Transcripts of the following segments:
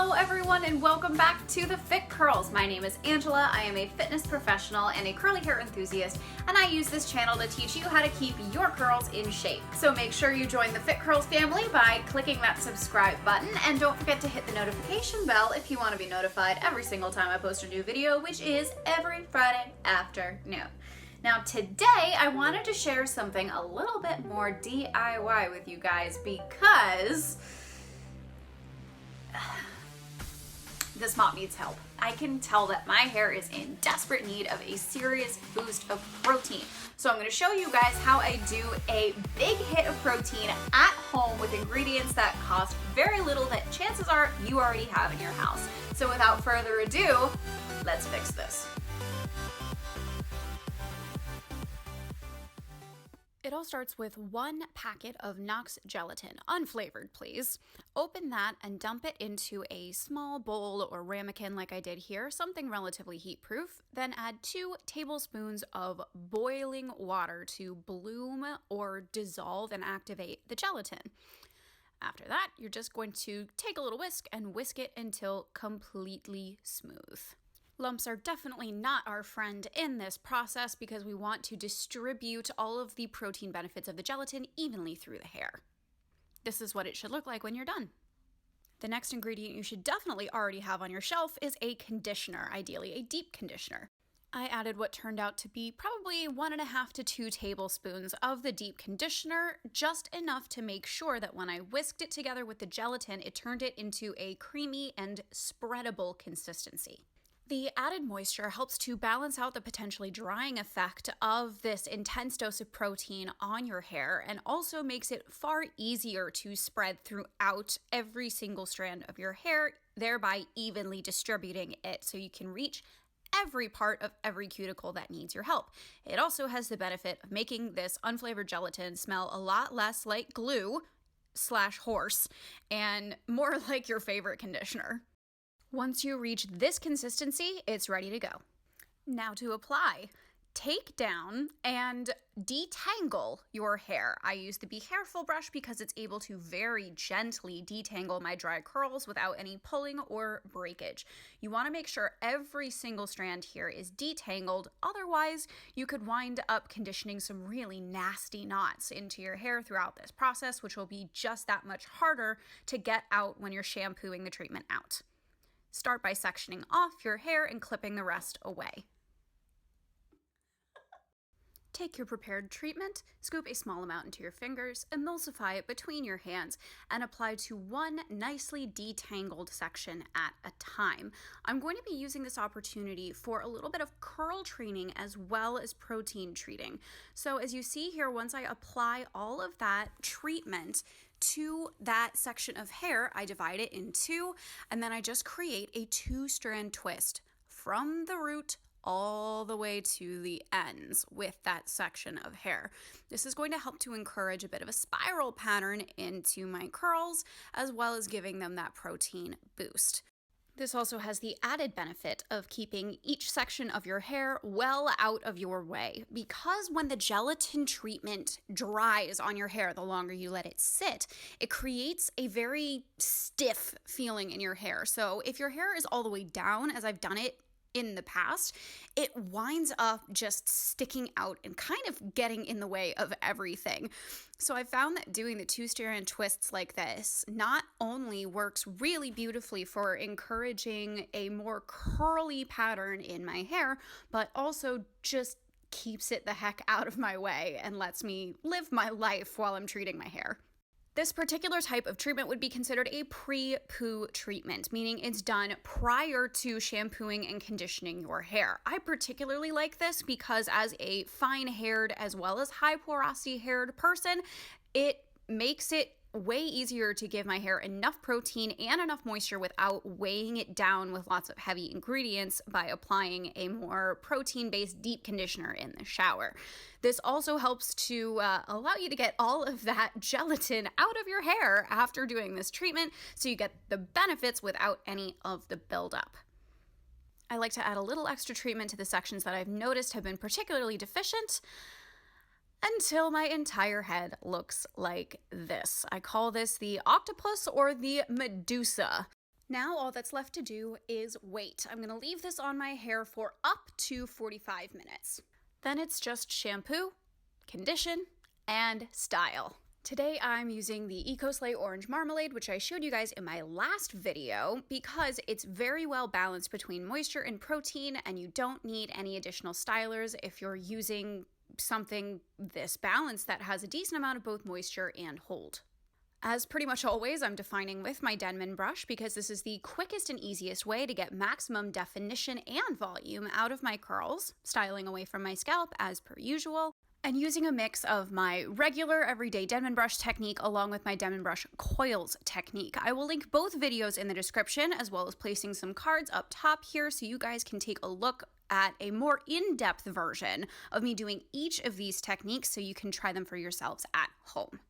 Hello everyone and welcome back to the Fit Curls. My name is Angela. I am a fitness professional and a curly hair enthusiast, and I use this channel to teach you how to keep your curls in shape. So make sure you join the Fit Curls family by clicking that subscribe button, and don't forget to hit the notification bell if you want to be notified every single time I post a new video, which is every Friday afternoon. Now today I wanted to share something a little bit more DIY with you guys because this mop needs help. I can tell that my hair is in desperate need of a serious boost of protein. So I'm going to show you guys how I do a big hit of protein at home with ingredients that cost very little that chances are you already have in your house. So without further ado, let's fix this. It all starts with 1 packet of Knox gelatin, unflavored please. Open that and dump it into a small bowl or ramekin like I did here, something relatively heat proof. Then add 2 tablespoons of boiling water to bloom or dissolve and activate the gelatin. After that, you're just going to take a little whisk and whisk it until completely smooth. Lumps are definitely not our friend in this process because we want to distribute all of the protein benefits of the gelatin evenly through the hair. This is what it should look like when you're done. The next ingredient you should definitely already have on your shelf is a conditioner, ideally a deep conditioner. I added what turned out to be probably 1.5 to 2 tablespoons of the deep conditioner, just enough to make sure that when I whisked it together with the gelatin, it turned it into a creamy and spreadable consistency. The added moisture helps to balance out the potentially drying effect of this intense dose of protein on your hair and also makes it far easier to spread throughout every single strand of your hair, thereby evenly distributing it so you can reach every part of every cuticle that needs your help. It also has the benefit of making this unflavored gelatin smell a lot less like glue/horse and more like your favorite conditioner. Once you reach this consistency, it's ready to go. Now to apply. Take down and detangle your hair. I use the Be Careful brush because it's able to very gently detangle my dry curls without any pulling or breakage. You want to make sure every single strand here is detangled, otherwise you could wind up conditioning some really nasty knots into your hair throughout this process, which will be just that much harder to get out when you're shampooing the treatment out. Start by sectioning off your hair and clipping the rest away. Take your prepared treatment, scoop a small amount into your fingers, emulsify it between your hands, and apply to one nicely detangled section at a time. I'm going to be using this opportunity for a little bit of curl training as well as protein treating. So as you see here, once I apply all of that treatment to that section of hair, I divide it in 2, and then I just create a 2-strand twist from the root all the way to the ends with that section of hair. This is going to help to encourage a bit of a spiral pattern into my curls, as well as giving them that protein boost. This also has the added benefit of keeping each section of your hair well out of your way, because when the gelatin treatment dries on your hair, the longer you let it sit, it creates a very stiff feeling in your hair. So if your hair is all the way down, as I've done it in the past, it winds up just sticking out and kind of getting in the way of everything. So I found that doing the 2-strand twists like this not only works really beautifully for encouraging a more curly pattern in my hair, but also just keeps it the heck out of my way and lets me live my life while I'm treating my hair. This particular type of treatment would be considered a pre-poo treatment, meaning it's done prior to shampooing and conditioning your hair. I particularly like this because as a fine-haired as well as high porosity haired person, it makes it way easier to give my hair enough protein and enough moisture without weighing it down with lots of heavy ingredients by applying a more protein-based deep conditioner in the shower. This also helps to allow you to get all of that gelatin out of your hair after doing this treatment, so you get the benefits without any of the buildup. I like to add a little extra treatment to the sections that I've noticed have been particularly deficient, until my entire head looks like this. I call this the octopus or the Medusa. Now all that's left to do is wait. I'm gonna leave this on my hair for up to 45 minutes. Then it's just shampoo, condition, and style. Today I'm using the EcoSlay Orange Marmalade, which I showed you guys in my last video, because it's very well balanced between moisture and protein, and you don't need any additional stylers if you're using something this balanced that has a decent amount of both moisture and hold. As pretty much always, I'm defining with my Denman brush because this is the quickest and easiest way to get maximum definition and volume out of my curls, styling away from my scalp as per usual, and using a mix of my regular everyday Denman brush technique along with my Denman brush coils technique. I will link both videos in the description, as well as placing some cards up top here so you guys can take a look at a more in-depth version of me doing each of these techniques so you can try them for yourselves at home.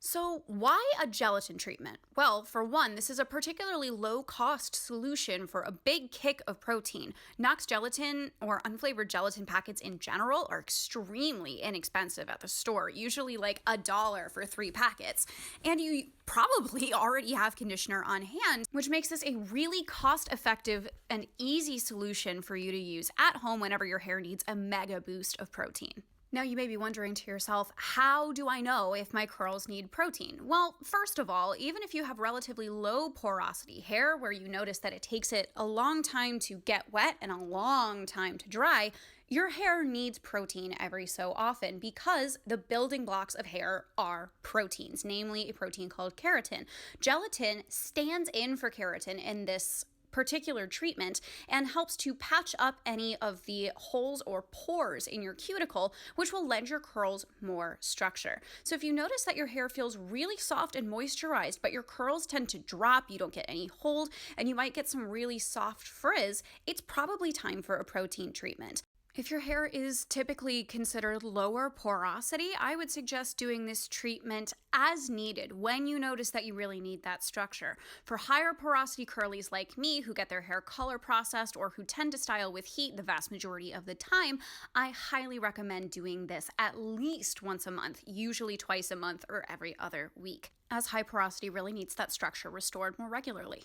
So why a gelatin treatment? Well, for one, this is a particularly low-cost solution for a big kick of protein. Knox gelatin or unflavored gelatin packets in general are extremely inexpensive at the store, usually like $1 for 3 packets. And you probably already have conditioner on hand, which makes this a really cost-effective and easy solution for you to use at home whenever your hair needs a mega boost of protein. Now you may be wondering to yourself, how do I know if my curls need protein? Well, first of all, even if you have relatively low porosity hair where you notice that it takes it a long time to get wet and a long time to dry, your hair needs protein every so often because the building blocks of hair are proteins, namely a protein called keratin. Gelatin stands in for keratin in this particular treatment and helps to patch up any of the holes or pores in your cuticle, which will lend your curls more structure. So if you notice that your hair feels really soft and moisturized, but your curls tend to drop, you don't get any hold, and you might get some really soft frizz, it's probably time for a protein treatment. If your hair is typically considered lower porosity, I would suggest doing this treatment as needed when you notice that you really need that structure. For higher porosity curlies like me who get their hair color processed or who tend to style with heat the vast majority of the time, I highly recommend doing this at least once a month, usually twice a month or every other week, as high porosity really needs that structure restored more regularly.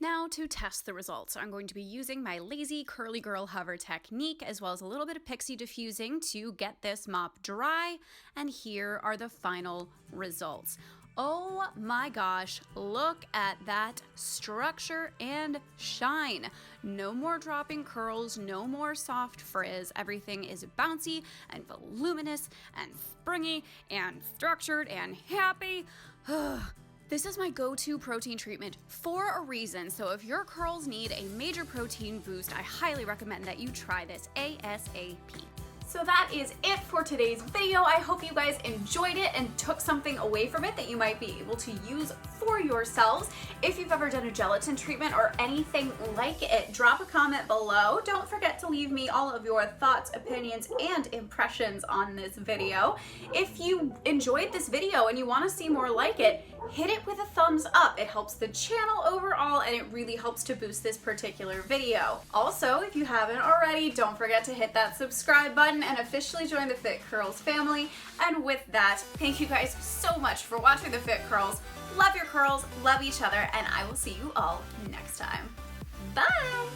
Now to test the results, I'm going to be using my lazy curly girl hover technique as well as a little bit of pixie diffusing to get this mop dry, and here are the final results. Oh my gosh, look at that structure and shine. No more dropping curls, no more soft frizz. Everything is bouncy and voluminous and springy and structured and happy. This is my go-to protein treatment for a reason, so if your curls need a major protein boost, I highly recommend that you try this ASAP. So that is it for today's video. I hope you guys enjoyed it and took something away from it that you might be able to use for yourselves. If you've ever done a gelatin treatment or anything like it, drop a comment below. Don't forget to leave me all of your thoughts, opinions, and impressions on this video. If you enjoyed this video and you want to see more like it, hit it with a thumbs up. It helps the channel overall and it really helps to boost this particular video. Also, if you haven't already, don't forget to hit that subscribe button and officially join the Fit Curls family. And with that, thank you guys so much for watching the Fit Curls. Love your curls, love each other, and I will see you all next time. Bye!